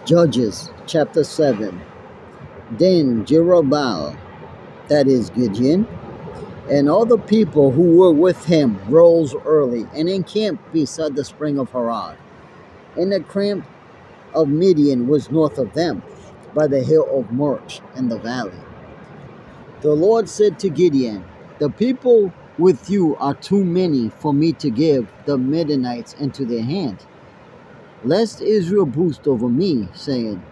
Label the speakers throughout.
Speaker 1: Judges chapter 7. Then Jerubbaal, that is Gideon, and all the people who were with him rose early and encamped beside the spring of Harod. And the camp of Midian was north of them, by the hill of Morch in the valley. The Lord said to Gideon, the people with you are too many for me to give the Midianites into their hand, lest Israel boast over me, saying,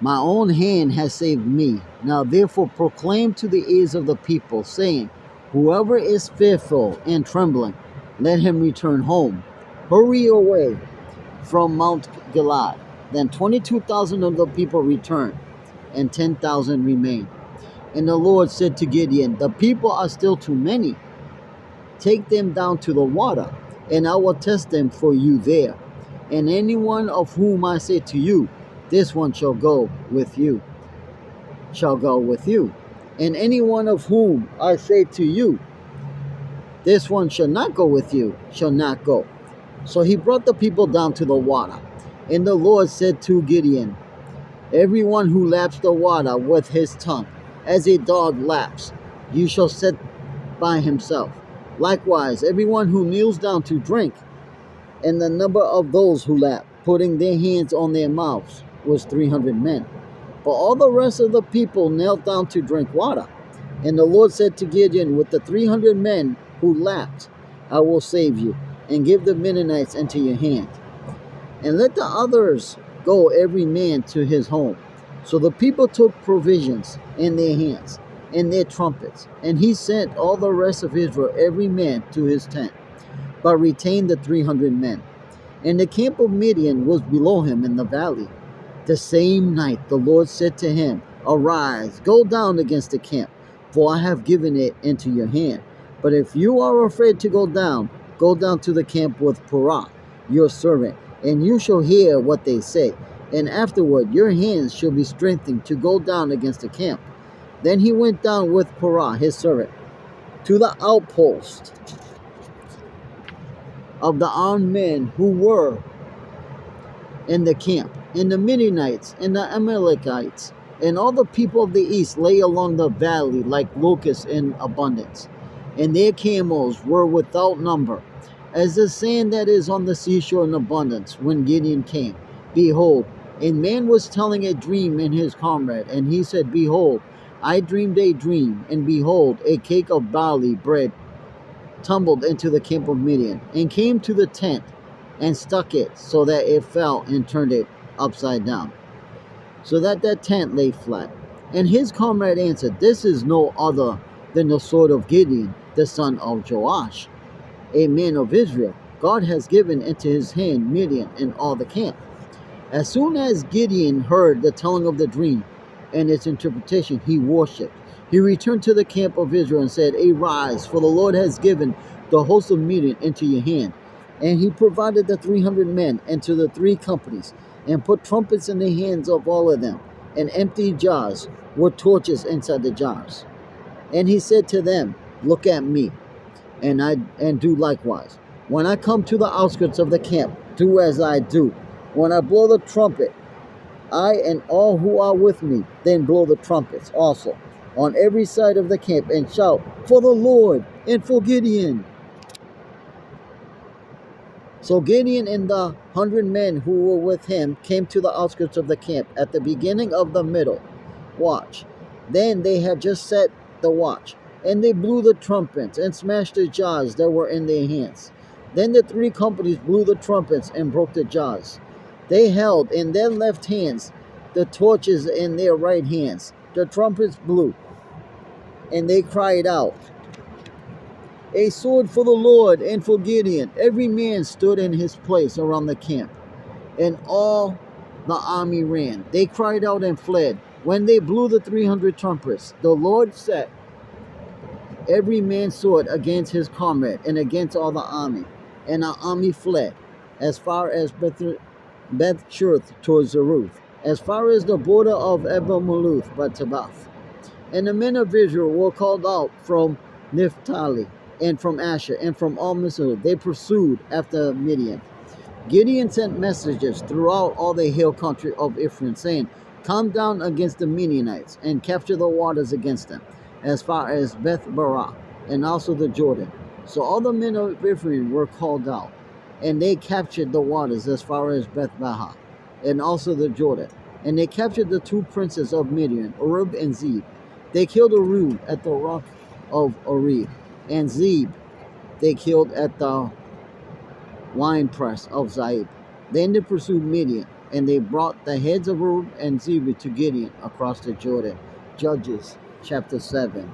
Speaker 1: my own hand has saved me. Now therefore proclaim to the ears of the people, saying, whoever is fearful and trembling, let him return home. Hurry away from Mount Gilead. Then 22,000 of the people returned, and 10,000 remained. And the Lord said to Gideon, the people are still too many. Take them down to the water, and I will test them for you there. And anyone of whom I say to you, this one shall go with you. And any one of whom I say to you, this one shall not go with you, shall not go. So he brought the people down to the water. And the Lord said to Gideon, everyone who laps the water with his tongue, as a dog laps, you shall set by himself. Likewise, everyone who kneels down to drink, and the number of those who lap, putting their hands on their mouths, was 300 men. But all the rest of the people knelt down to drink water. And the Lord said to Gideon, with the 300 men who lapped, I will save you, and give the Midianites into your hand. And let the others go every man to his home. So the people took provisions in their hands, and their trumpets. And he sent all the rest of Israel every man to his tent, but retained the 300 men. And the camp of Midian was below him in the valley. The same night the Lord said to him, arise, go down against the camp, for I have given it into your hand. But if you are afraid to go down to the camp with Purah, your servant, and you shall hear what they say. And afterward your hands shall be strengthened to go down against the camp. Then he went down with Purah, his servant, to the outpost of the armed men who were in the camp. And the Midianites and the Amalekites and all the people of the east lay along the valley like locusts in abundance. And their camels were without number, as the sand that is on the seashore in abundance. When Gideon came, behold, a man was telling a dream in his comrade. And he said, behold, I dreamed a dream, and behold, a cake of barley bread tumbled into the camp of Midian, and came to the tent, and stuck it so that it fell, and turned it upside down, so that tent lay flat. And his comrade answered, this is no other than the sword of Gideon, the son of Joash, a man of Israel. God has given into his hand Midian and all the camp. As soon as Gideon heard the telling of the dream and its interpretation, he worshipped. He returned to the camp of Israel and said, arise, for the Lord has given the host of Midian into your hand. And he provided the 300 men into the 3 companies, and put trumpets in the hands of all of them, and empty jars with torches inside the jars. And he said to them, look at me, and do likewise. When I come to the outskirts of the camp, do as I do. When I blow the trumpet, I and all who are with me, then blow the trumpets also on every side of the camp, and shout for the Lord and for Gideon. So Gideon and the 100 men who were with him came to the outskirts of the camp at the beginning of the middle watch. Then they had just set the watch, and they blew the trumpets and smashed the jars that were in their hands. Then the 3 companies blew the trumpets and broke the jars. They held in their left hands the torches in their right hands. The trumpets blew, and they cried out, a sword for the Lord and for Gideon. Every man stood in his place around the camp, and all the army ran. They cried out and fled. When they blew the 300 trumpets, the Lord set every man's sword against his comrade and against all the army. And the army fled as far as Beth-shurth towards Zeruth, as far as the border of Ebal-Maluth by Tabbath. And the men of Israel were called out from Naphtali, and from Asher, and from all Mizpah. They pursued after Midian. Gideon sent messages throughout all the hill country of Ephraim, saying, "Come down against the Midianites and capture the waters against them, as far as Beth Barah, and also the Jordan." So all the men of Ephraim were called out, and they captured the waters as far as Beth Barah, and also the Jordan. And they captured the two princes of Midian, Oreb and Zeb. They killed Oreb at the rock of Oreb, and Zeb they killed at the winepress of Zaib. Then they pursued Midian, and they brought the heads of Oreb and Zeb to Gideon across the Jordan. Judges chapter 7.